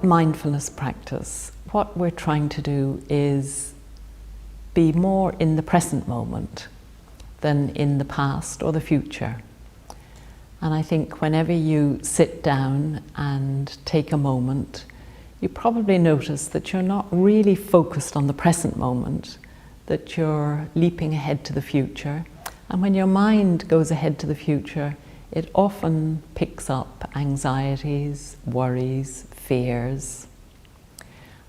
mindfulness practice, what we're trying to do is be more in the present moment than in the past or the future. And I think whenever you sit down and take a moment, you probably notice that you're not really focused on the present moment, that you're leaping ahead to the future. And when your mind goes ahead to the future, it often picks up anxieties, worries, fears.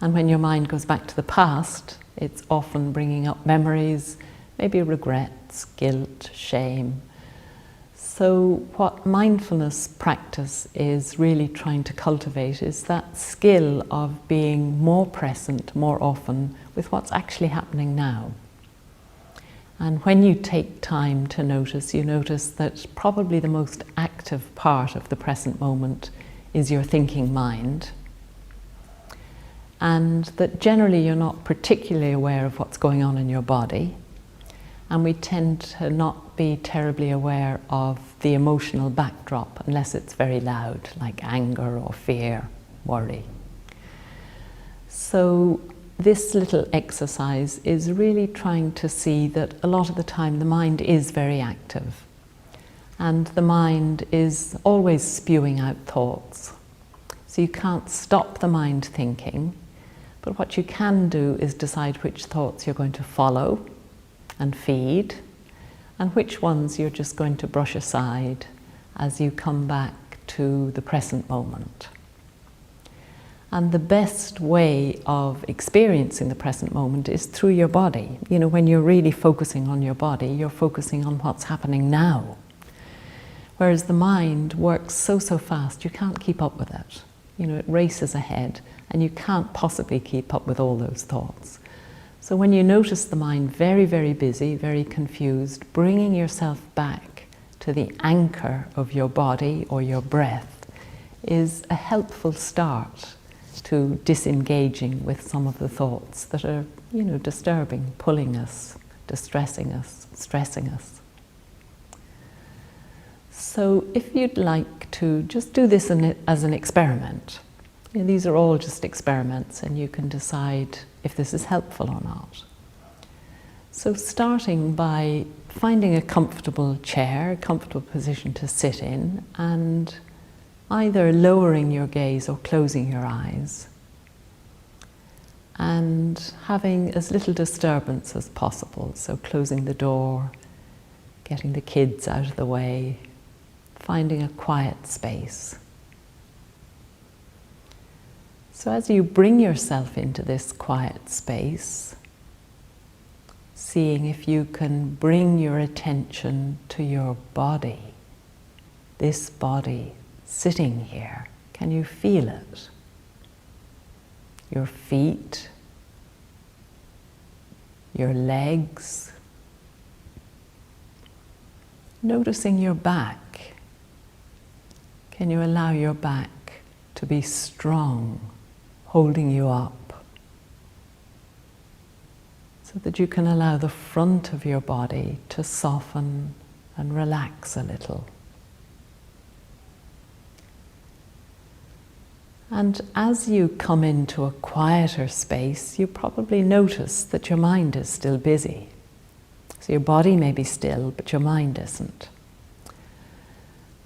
And when your mind goes back to the past, it's often bringing up memories, maybe regrets, guilt, shame. So what mindfulness practice is really trying to cultivate is that skill of being more present, more often, with what's actually happening now. And when you take time to notice, you notice that probably the most active part of the present moment is your thinking mind. And that generally you're not particularly aware of what's going on in your body. And we tend to not be terribly aware of the emotional backdrop unless it's very loud, like anger or fear, worry. So this little exercise is really trying to see that a lot of the time the mind is very active. And the mind is always spewing out thoughts. So you can't stop the mind thinking, but what you can do is decide which thoughts you're going to follow and feed, and which ones you're just going to brush aside as you come back to the present moment. And the best way of experiencing the present moment is through your body. You know, when you're really focusing on your body, you're focusing on what's happening now. Whereas the mind works so fast, you can't keep up with it. You know, it races ahead, and you can't possibly keep up with all those thoughts. So when you notice the mind very, very busy, very confused, bringing yourself back to the anchor of your body or your breath is a helpful start to disengaging with some of the thoughts that are, you know, disturbing, pulling us, distressing us, stressing us. So if you'd like to just do this as an experiment, you know, these are all just experiments, and you can decide if this is helpful or not. So starting by finding a comfortable chair, a comfortable position to sit in, and either lowering your gaze or closing your eyes, and having as little disturbance as possible. So closing the door, getting the kids out of the way, finding a quiet space. So as you bring yourself into this quiet space, seeing if you can bring your attention to your body, this body sitting here. Can you feel it? Your feet, your legs, noticing your back. Can you allow your back to be strong, holding you up, so that you can allow the front of your body to soften and relax a little. And as you come into a quieter space, you probably notice that your mind is still busy. So your body may be still, but your mind isn't.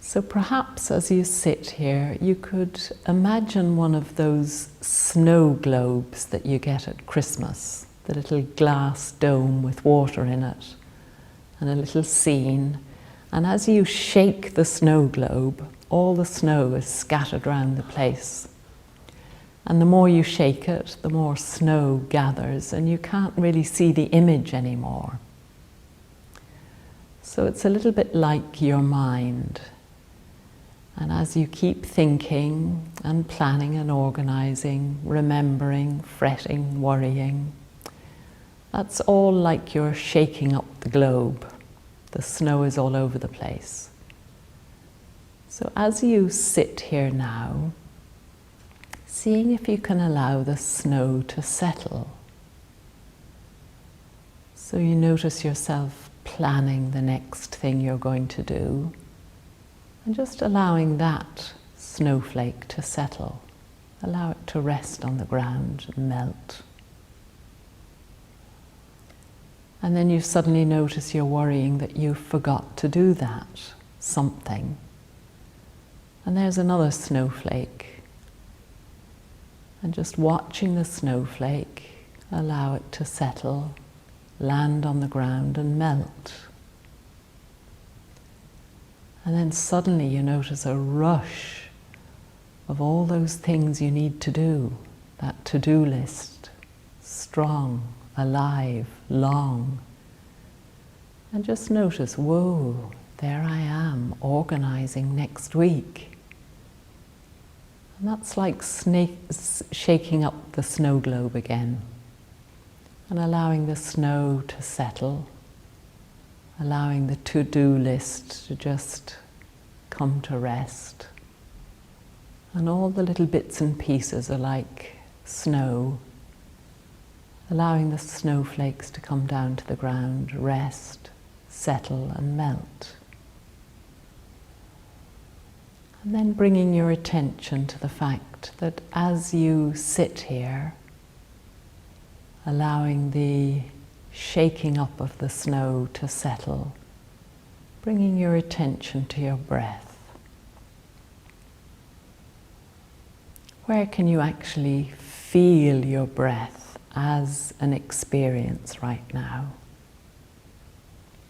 So perhaps as you sit here, you could imagine one of those snow globes that you get at Christmas, the little glass dome with water in it, and a little scene. And as you shake the snow globe, all the snow is scattered around the place. And the more you shake it, the more snow gathers, and you can't really see the image anymore. So it's a little bit like your mind. And as you keep thinking and planning and organizing, remembering, fretting, worrying, that's all like you're shaking up the globe. The snow is all over the place. So as you sit here now, seeing if you can allow the snow to settle. So you notice yourself planning the next thing you're going to do, and just allowing that snowflake to settle. Allow it to rest on the ground and melt. And then you suddenly notice you're worrying that you forgot to do that, something. And there's another snowflake. And just watching the snowflake, allow it to settle, land on the ground and melt. And then suddenly you notice a rush of all those things you need to do, that to-do list, strong, alive, long. And just notice, whoa, there I am, organizing next week. And that's like shaking up the snow globe again and allowing the snow to settle, allowing the to-do list to just come to rest. And all the little bits and pieces are like snow, allowing the snowflakes to come down to the ground, rest, settle and melt. And then bringing your attention to the fact that as you sit here, allowing the shaking up of the snow to settle, bringing your attention to your breath. Where can you actually feel your breath as an experience right now?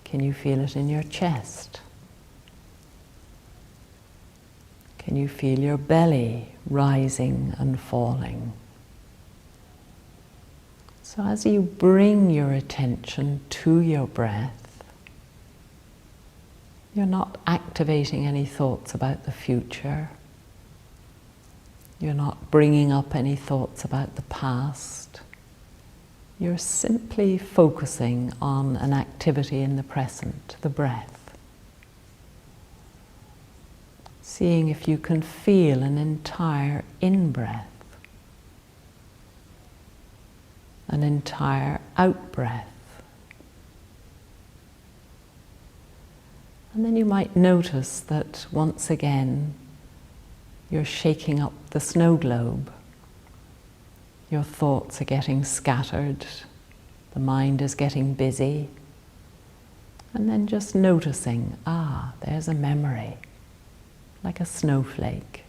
Can you feel it in your chest? Can you feel your belly rising and falling? So as you bring your attention to your breath, you're not activating any thoughts about the future. You're not bringing up any thoughts about the past. You're simply focusing on an activity in the present, the breath. Seeing if you can feel an entire in-breath, an entire out-breath. And then you might notice that once again, you're shaking up the snow globe. Your thoughts are getting scattered. The mind is getting busy. And then just noticing, there's a memory, like a snowflake.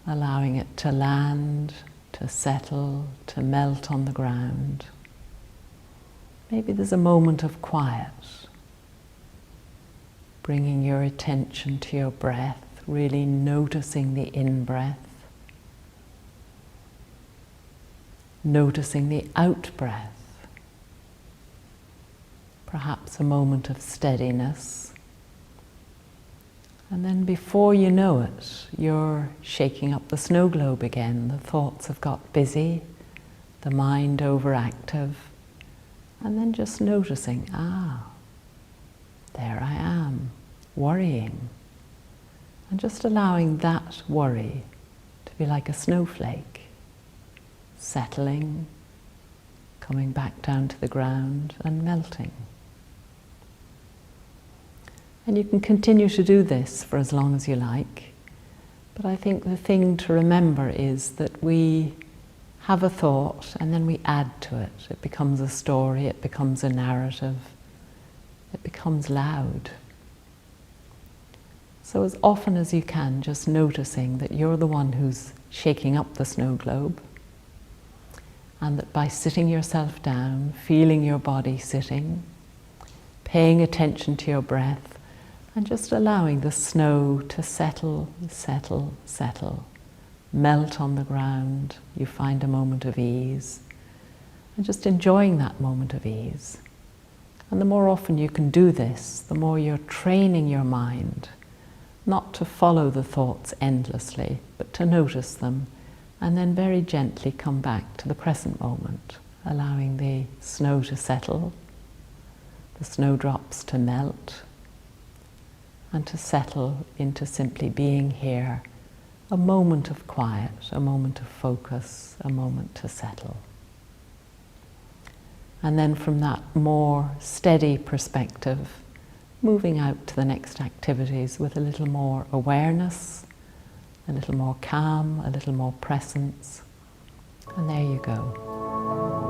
Allowing it to land, to settle, to melt on the ground. Maybe there's a moment of quiet. Bringing your attention to your breath, really noticing the in-breath, noticing the out-breath, perhaps a moment of steadiness, and then before you know it, you're shaking up the snow globe again. The thoughts have got busy, the mind overactive, and then just noticing, there I am, worrying. And just allowing that worry to be like a snowflake, settling, coming back down to the ground and melting. And you can continue to do this for as long as you like, but I think the thing to remember is that we have a thought and then we add to it. It becomes a story, it becomes a narrative, it becomes loud. So as often as you can, just noticing that you're the one who's shaking up the snow globe, and that by sitting yourself down, feeling your body sitting, paying attention to your breath, and just allowing the snow to settle, settle, settle, melt on the ground, you find a moment of ease, and just enjoying that moment of ease. And the more often you can do this, the more you're training your mind not to follow the thoughts endlessly, but to notice them, and then very gently come back to the present moment, allowing the snow to settle, the snowdrops to melt, and to settle into simply being here, a moment of quiet, a moment of focus, a moment to settle. And then from that more steady perspective, moving out to the next activities with a little more awareness, a little more calm, a little more presence. And there you go.